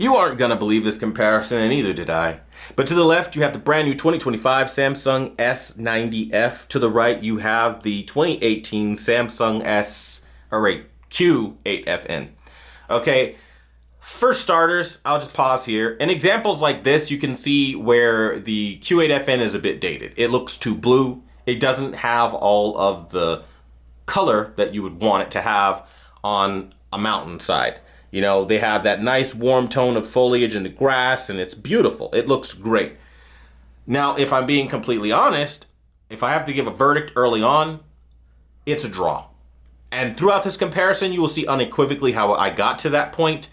You aren't gonna believe this comparison, and neither did I. But to the left, you have the brand new 2025 Samsung S90F. To the right, you have the 2018 Samsung Q8FN. Okay, for starters, I'll just pause here. In examples like this, you can see where the Q8FN is a bit dated. It looks too blue. It doesn't have all of the color that you would want it to have on a mountainside. You know, they have that nice warm tone of foliage in the grass, and it's beautiful. It looks great. Now, if I'm being completely honest, if I have to give a verdict early on, it's a draw. And throughout this comparison, you will see unequivocally how I got to that point.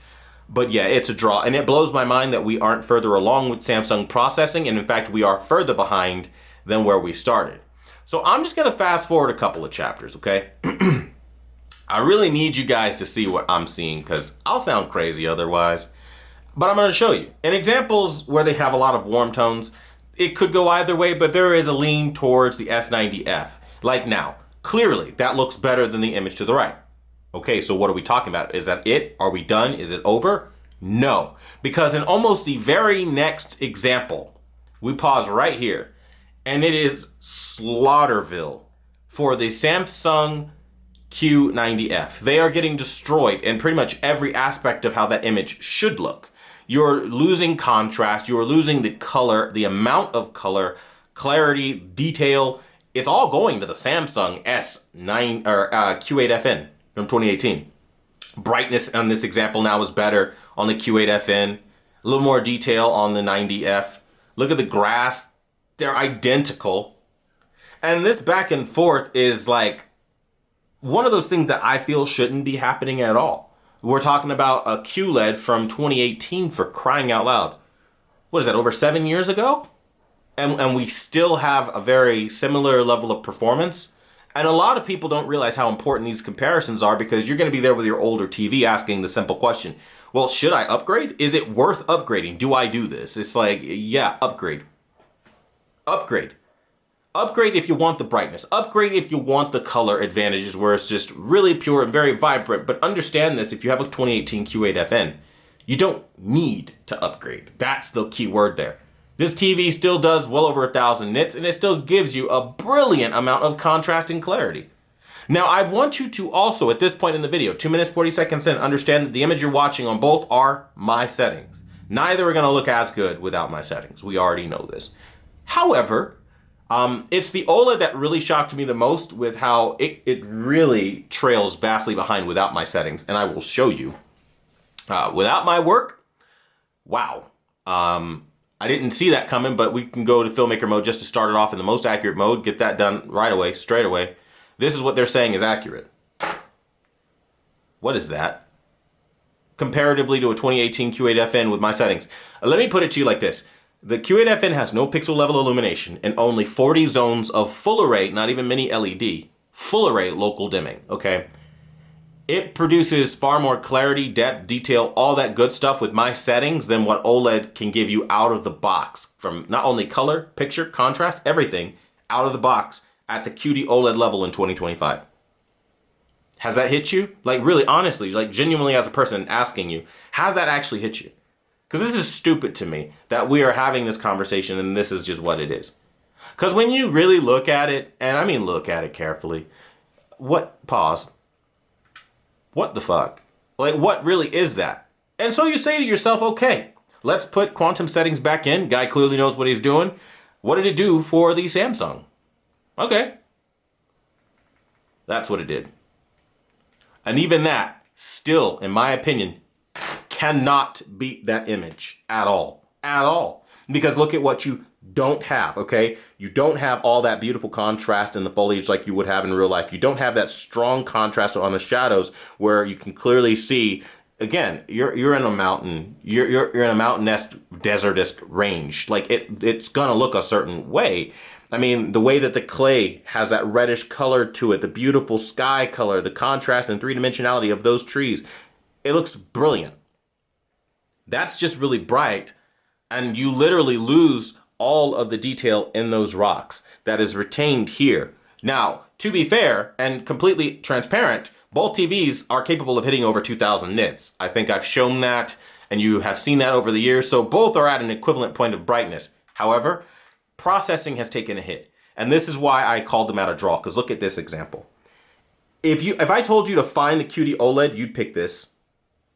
But yeah, it's a draw. And it blows my mind that we aren't further along with Samsung processing. And in fact, we are further behind than where we started. So I'm just going to fast forward a couple of chapters, okay? I really need you guys to see what I'm seeing because I'll sound crazy otherwise. But I'm going to show you. In examples where they have a lot of warm tones, it could go either way, but there is a lean towards the S90F. Like now, clearly that looks better than the image to the right. Okay, so what are we talking about? Is that it? Are we done? Is it over? No, because in almost the very next example, we pause right here, and it is Slaughterville for the Samsung Q90F. They are getting destroyed in pretty much every aspect of how that image should look. You're losing contrast, you're losing the color, the amount of color, clarity, detail. It's all going to the Samsung S9 or Q8FN from 2018. Brightness on this example now is better on the Q8FN. A little more detail on the 90F. Look at the grass. They're identical. And this back and forth is like one of those things that I feel shouldn't be happening at all. We're talking about a Qled from 2018 for crying out loud. What is that, over 7 years ago? And we still have a very similar level of performance. And a lot of people don't realize how important these comparisons are because you're going to be there with your older TV asking the simple question, well, should I upgrade? Is it worth upgrading? Do I do this? It's like, yeah, upgrade. Upgrade. Upgrade if you want the brightness. Upgrade if you want the color advantages where it's just really pure and very vibrant. But understand this, if you have a 2018 Q8FN, you don't need to upgrade. That's the key word there. This TV still does well over 1,000 nits and it still gives you a brilliant amount of contrast and clarity. Now, I want you to also, at this point in the video, 2 minutes, 40 seconds in, understand that the image you're watching on both are my settings. Neither are going to look as good without my settings. We already know this. However, it's the OLED that really shocked me the most with how it really trails vastly behind without my settings. And I will show you. Without my work, wow. I didn't see that coming, but we can go to filmmaker mode just to start it off in the most accurate mode. Get that done right away, straight away. This is what they're saying is accurate. What is that? Comparatively to a 2018 Q8FN with my settings. Let me put it to you like this. The Q8FN has no pixel level illumination and only 40 zones of full array, not even mini LED, full array local dimming, okay? It produces far more clarity, depth, detail, all that good stuff with my settings than what OLED can give you out of the box. From not only color, picture, contrast, everything out of the box at the QD OLED level in 2025. Has that hit you? Like really, honestly, like genuinely as a person asking you, has that actually hit you? Because this is stupid to me that we are having this conversation and this is just what it is. Because when you really look at it, and I mean look at it carefully, pause. What the fuck? Like, what really is that? And so you say to yourself, okay, let's put quantum settings back in. Guy clearly knows what he's doing. What did it do for the Samsung? Okay. That's what it did. And even that, still, in my opinion, cannot beat that image at all. At all. Because look at what you don't have, okay? You don't have all that beautiful contrast in the foliage like you would have in real life. You don't have that strong contrast on the shadows where you can clearly see, again, you're in a mountain. You're in a mountain-esque, desert-esque range. Like it's gonna look a certain way. I mean, the way that the clay has that reddish color to it, the beautiful sky color, the contrast and three-dimensionality of those trees, it looks brilliant. That's just really bright, and you literally lose all of the detail in those rocks that is retained here. Now, to be fair and completely transparent, both TVs are capable of hitting over 2,000 nits. I think I've shown that And you have seen that over the years. So both are at an equivalent point of brightness. However, processing has taken a hit. And this is why I called them out a draw, because look at this example. If I told you to find the QD OLED, you'd pick this.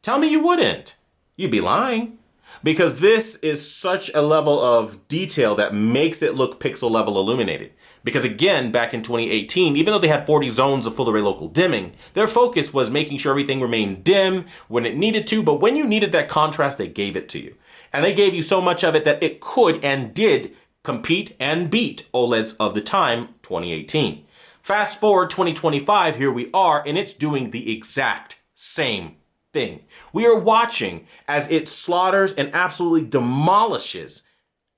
Tell me you wouldn't. You'd be lying. Because this is such a level of detail that makes it look pixel level illuminated. Because again, back in 2018, even though they had 40 zones of full array local dimming, their focus was making sure everything remained dim when it needed to, but when you needed that contrast, they gave it to you. And they gave you so much of it that it could and did compete and beat OLEDs of the time, 2018. Fast forward 2025, here we are, and it's doing the exact same thing. We are watching as it slaughters and absolutely demolishes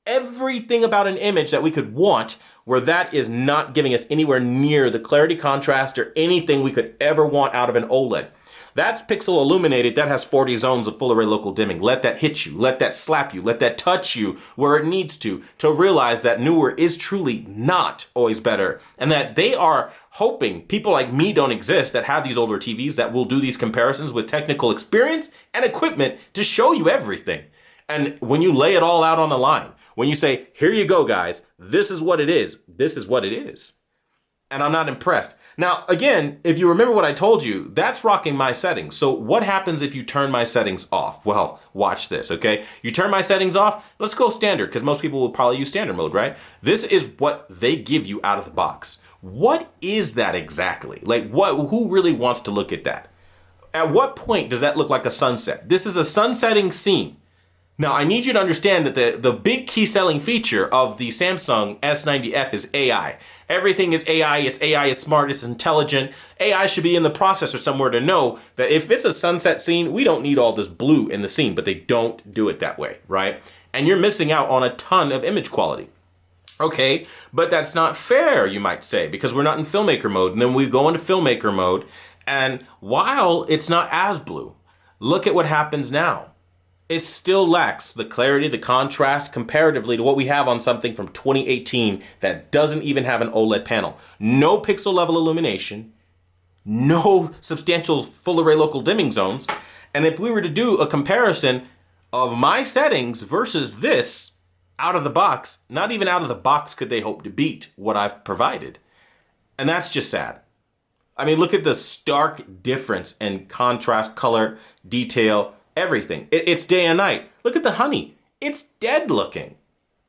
everything about an image that we could want, where that is not giving us anywhere near the clarity, contrast, or anything we could ever want out of an OLED. That's pixel illuminated, that has 40 zones of full array local dimming. Let that hit you, let that slap you, let that touch you where it needs to realize that newer is truly not always better. And that they are hoping people like me don't exist that have these older TVs that will do these comparisons with technical experience and equipment to show you everything. And when you lay it all out on the line, when you say, here you go, guys, this is what it is, this is what it is. And I'm not impressed. Now, again, if you remember what I told you, that's rocking my settings. So what happens if you turn my settings off? Well, watch this, okay? You turn my settings off, let's go standard, because most people will probably use standard mode, right? This is what they give you out of the box. What is that exactly? Like, who really wants to look at that? At what point does that look like a sunset? This is a sunsetting scene. Now, I need you to understand that the big key selling feature of the Samsung S90F is AI. Everything is AI, it's smart, it's intelligent. AI should be in the processor somewhere to know that if it's a sunset scene, we don't need all this blue in the scene, but they don't do it that way, right? And you're missing out on a ton of image quality. Okay, but that's not fair, you might say, because we're not in filmmaker mode. And then we go into filmmaker mode, and while it's not as blue, look at what happens now. It still lacks the clarity, the contrast comparatively to what we have on something from 2018 that doesn't even have an OLED panel. No pixel level illumination, no substantial full array local dimming zones. And if we were to do a comparison of my settings versus this out of the box, not even out of the box could they hope to beat what I've provided. And that's just sad. I mean, look at the stark difference in contrast, color, detail, everything. It's day and night. Look at the honey. It's dead looking.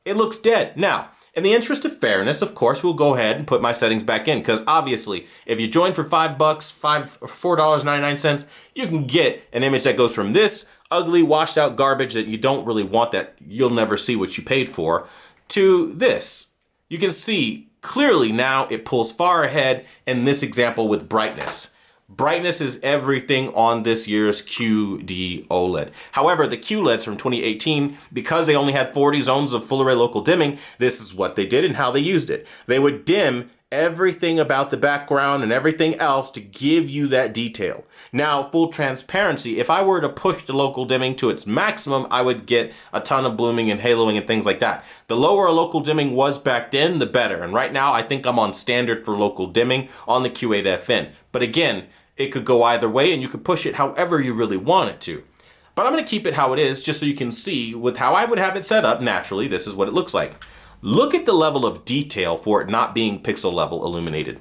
It looks dead. Now, in the interest of fairness, of course, we'll go ahead and put my settings back in, because obviously, if you join for $4.99, you can get an image that goes from this ugly, washed out garbage that you don't really want, that you'll never see what you paid for, to this. You can see clearly now it pulls far ahead in this example with brightness. Brightness is everything on this year's QD OLED. However, the Qleds from 2018, because they only had 40 zones of full array local dimming, this is what they did and how they used it. They would dim everything about the background and everything else to give you that detail. Now, full transparency, if I were to push the local dimming to its maximum, I would get a ton of blooming and haloing and things like that. The lower a local dimming was back then, the better. And right now, I think I'm on standard for local dimming on the Q8FN. But again, it could go either way, and you could push it however you really want it to. But I'm going to keep it how it is, just so you can see with how I would have it set up. Naturally, this is what it looks like. Look at the level of detail for it not being pixel level illuminated.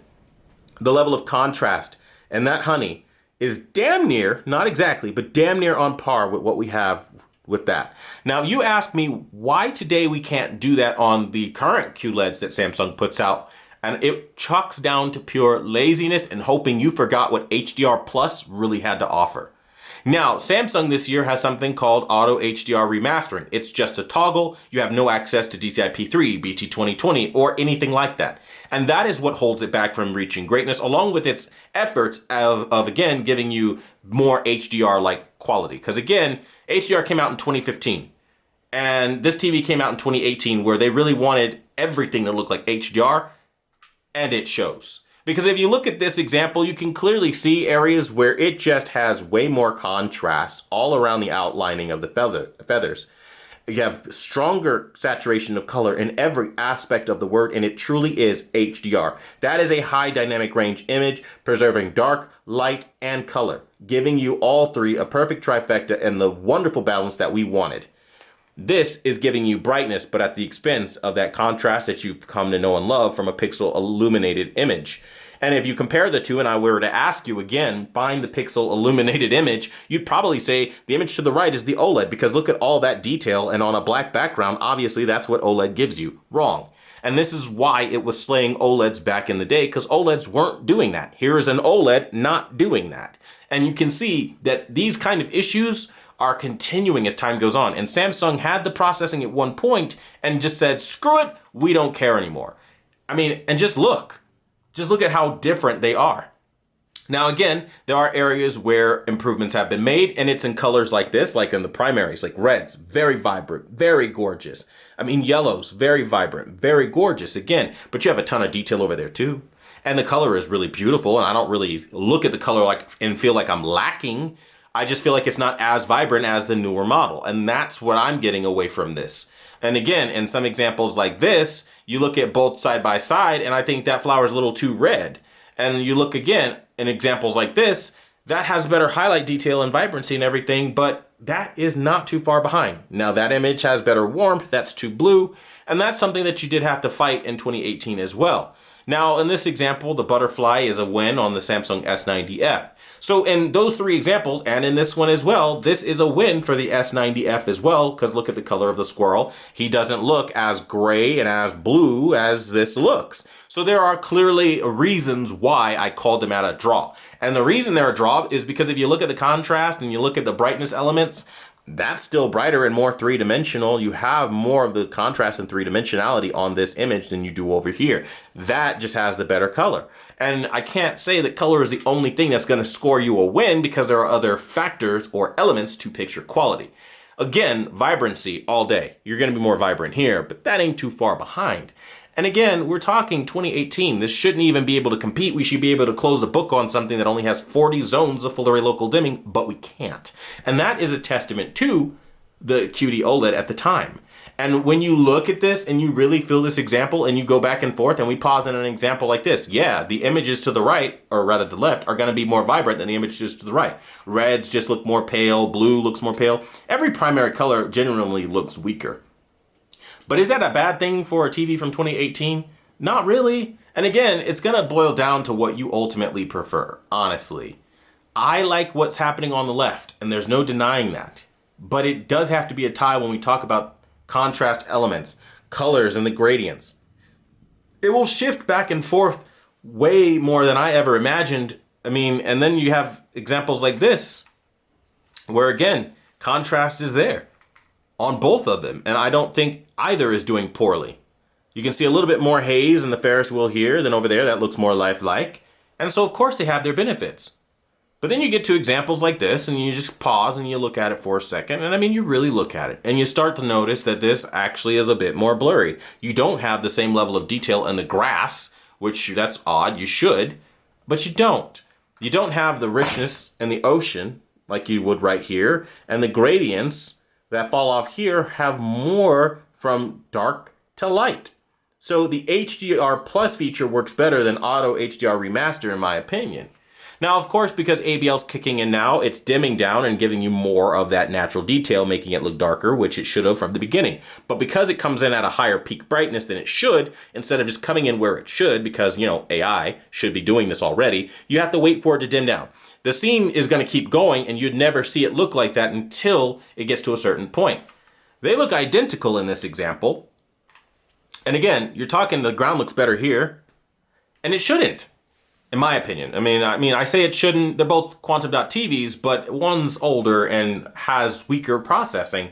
The level of contrast, and that honey is damn near, not exactly, but damn near on par with what we have with that. Now, you ask me why today we can't do that on the current QLEDs that Samsung puts out. And it chalks down to pure laziness and hoping you forgot what HDR Plus really had to offer. Now, Samsung this year has something called Auto HDR Remastering. It's just a toggle. You have no access to DCI-P3, BT 2020, or anything like that. And that is what holds it back from reaching greatness, along with its efforts of again, giving you more HDR-like quality. Because again, HDR came out in 2015. And this TV came out in 2018, where they really wanted everything to look like HDR. And it shows. Because if you look at this example, you can clearly see areas where it just has way more contrast all around the outlining of the feathers. You have stronger saturation of color in every aspect of the word, and it truly is HDR. That is a high dynamic range image, preserving dark, light, and color, giving you all three a perfect trifecta and the wonderful balance that we wanted. This is giving you brightness, but at the expense of that contrast that you've come to know and love from a pixel illuminated image. And if you compare the two and I were to ask you again, find the pixel illuminated image, you'd probably say the image to the right is the OLED, because look at all that detail, and on a black background, obviously that's what OLED gives you. Wrong. And this is why it was slaying OLEDs back in the day, because OLEDs weren't doing that. Here is an OLED not doing that. And you can see that these kind of issues are continuing as time goes on. And Samsung had the processing at one point and just said, screw it, we don't care anymore. I mean, and just look at how different they are. Now, again, there are areas where improvements have been made, and it's in colors like this, like in the primaries, like reds, very vibrant, very gorgeous. I mean, yellows, very vibrant, very gorgeous again, but you have a ton of detail over there too. And the color is really beautiful, and I don't really look at the color like and feel like I'm lacking. I just feel like it's not as vibrant as the newer model, and that's what I'm getting away from this. And again, in some examples like this, you look at both side by side, and I think that flower is a little too red. And you look again in examples like this, that has better highlight detail and vibrancy and everything, but that is not too far behind. Now that image has better warmth, that's too blue, and that's something that you did have to fight in 2018 as well. Now in this example, the butterfly is a win on the Samsung S90F. So in those three examples, and in this one as well, this is a win for the S90F as well, because look at the color of the squirrel. He doesn't look as gray and as blue as this looks. So there are clearly reasons why I called them at a draw. And the reason they're a draw is because if you look at the contrast and you look at the brightness elements, that's still brighter and more three-dimensional. You have more of the contrast and three-dimensionality on this image than you do over here. That just has the better color. And I can't say that color is the only thing that's going to score you a win, because there are other factors or elements to picture quality. Again, vibrancy all day. You're going to be more vibrant here, but that ain't too far behind. And again, we're talking 2018. This shouldn't even be able to compete. We should be able to close the book on something that only has 40 zones of full array local dimming, but we can't. And that is a testament to the QD OLED at the time. And when you look at this and you really feel this example and you go back and forth and we pause in an example like this, yeah, the images to the right, or rather the left, are going to be more vibrant than the images to the right. Reds just look more pale, blue looks more pale. Every primary color generally looks weaker. But is that a bad thing for a TV from 2018? Not really. And again, it's going to boil down to what you ultimately prefer, honestly. I like what's happening on the left, and there's no denying that. But it does have to be a tie when we talk about contrast elements, colors, and the gradients. It will shift back and forth way more than I ever imagined. I mean, and then you have examples like this, where again, contrast is there on both of them. And I don't think either is doing poorly. You can see a little bit more haze in the Ferris wheel here than over there. That looks more lifelike. And so of course they have their benefits. But then you get to examples like this and you just pause and you look at it for a second. And I mean, you really look at it and you start to notice that this actually is a bit more blurry. You don't have the same level of detail in the grass, which that's odd, you should, but you don't. You don't have the richness in the ocean like you would right here. And the gradients that fall off here have more from dark to light. So the HDR Plus feature works better than Auto HDR Remaster in my opinion. Now, of course, because ABL's kicking in now, it's dimming down and giving you more of that natural detail, making it look darker, which it should have from the beginning. But because it comes in at a higher peak brightness than it should, instead of just coming in where it should, because, you know, AI should be doing this already, you have to wait for it to dim down. The scene is going to keep going, and you'd never see it look like that until it gets to a certain point. They look identical in this example. And again, you're talking the ground looks better here, and it shouldn't. In my opinion. I mean, I say it shouldn't. They're both Quantum Dot TVs, but one's older and has weaker processing.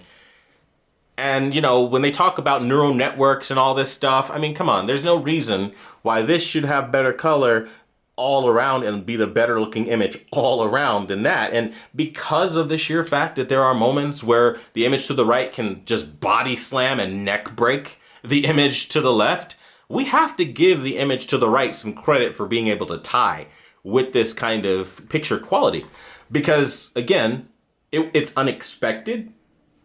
And, you know, when they talk about neural networks and all this stuff, I mean, come on, there's no reason why this should have better color all around and be the better looking image all around than that. And because of the sheer fact that there are moments where the image to the right can just body slam and neck break the image to the left, we have to give the image to the right some credit for being able to tie with this kind of picture quality. Because, again, it's unexpected.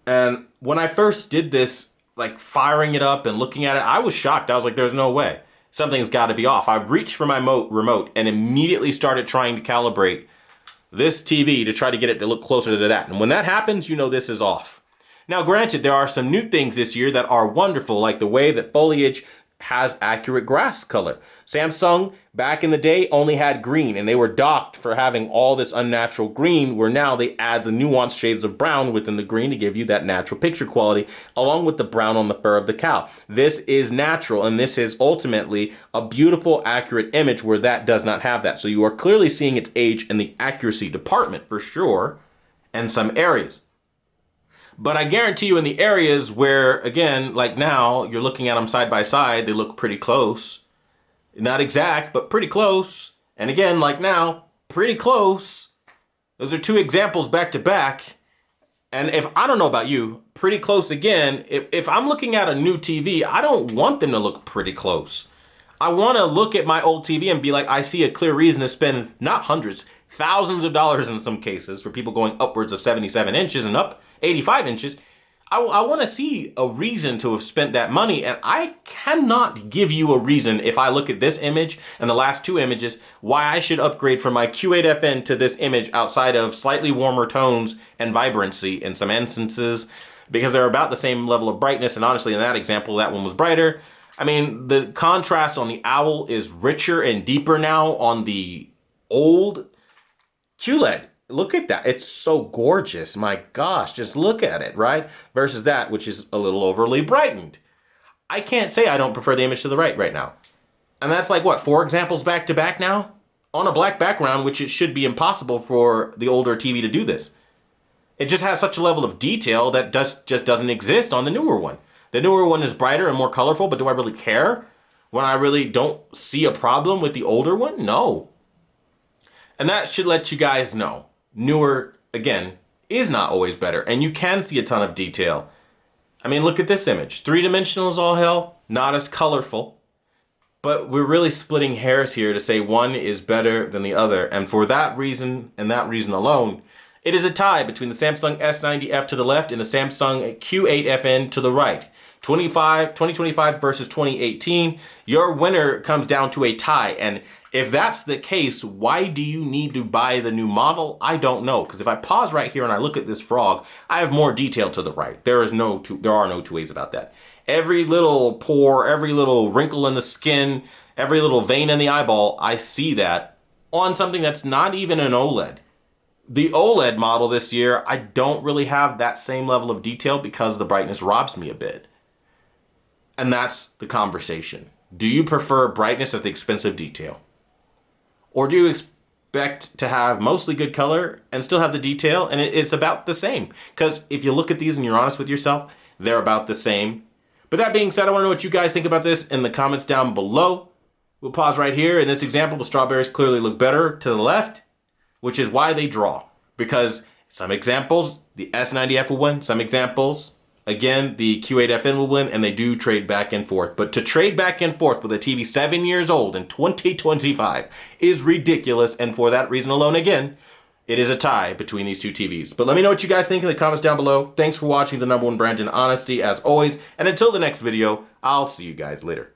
And when I first did this, like firing it up and looking at it, I was shocked. I was like, there's no way. Something's got to be off. I reached for my remote and immediately started trying to calibrate this TV to try to get it to look closer to that. And when that happens, you know this is off. Now, granted, there are some new things this year that are wonderful, like the way that foliage has accurate grass color. Samsung, back in the day, only had green, and they were docked for having all this unnatural green, where now they add the nuanced shades of brown within the green to give you that natural picture quality, along with the brown on the fur of the cow. This is natural, and this is ultimately a beautiful, accurate image where that does not have that. So you are clearly seeing its age in the accuracy department, for sure, in some areas. But I guarantee you in the areas where, again, like now, you're looking at them side by side, they look pretty close. Not exact, but pretty close. And again, like now, pretty close. Those are two examples back to back. And if, I don't know about you, pretty close again, if I'm looking at a new TV, I don't want them to look pretty close. I want to look at my old TV and be like, I see a clear reason to spend not hundreds, thousands of dollars in some cases for people going upwards of 77 inches and up 85 inches. I want to see a reason to have spent that money, and I cannot give you a reason if I look at this image and the last two images why I should upgrade from my Q8FN to this image outside of slightly warmer tones and vibrancy in some instances, because they're about the same level of brightness. And honestly, in that example, that one was brighter. I mean, the contrast on the Owl is richer and deeper now on the old Qled. Look at that. It's so gorgeous. My gosh, just look at it, right? Versus that, which is a little overly brightened. I can't say I don't prefer the image to the right now. And that's like, what, 4 examples back to back now? On a black background, which it should be impossible for the older TV to do this. It just has such a level of detail that just doesn't exist on the newer one. The newer one is brighter and more colorful, but do I really care when I really don't see a problem with the older one? No. And that should let you guys know. Newer, again, is not always better, and you can see a ton of detail. I mean, look at this image. 3-dimensional as all hell, not as colorful, but we're really splitting hairs here to say one is better than the other, and for that reason, and that reason alone, it is a tie between the Samsung S90F to the left and the Samsung Q8FN to the right. 2025 versus 2018, your winner comes down to a tie. And if that's the case, why do you need to buy the new model? I don't know, because if I pause right here and I look at this frog, I have more detail to the right. There are no two ways about that. Every little pore, every little wrinkle in the skin, every little vein in the eyeball, I see that on something that's not even an OLED. The OLED model this year, I don't really have that same level of detail because the brightness robs me a bit. And that's the conversation. Do you prefer brightness at the expense of detail? Or do you expect to have mostly good color and still have the detail, and it's about the same? Because if you look at these and you're honest with yourself, they're about the same. But that being said, I want to know what you guys think about this in the comments down below. We'll pause right here. In this example, the strawberries clearly look better to the left, which is why they draw. Because some examples, the S90F will win. Some examples, again, the Q8FN will win, and they do trade back and forth. But to trade back and forth with a TV 7 years old in 2025 is ridiculous. And for that reason alone, again, it is a tie between these two TVs. But let me know what you guys think in the comments down below. Thanks for watching the #1 brand in honesty, as always. And until the next video, I'll see you guys later.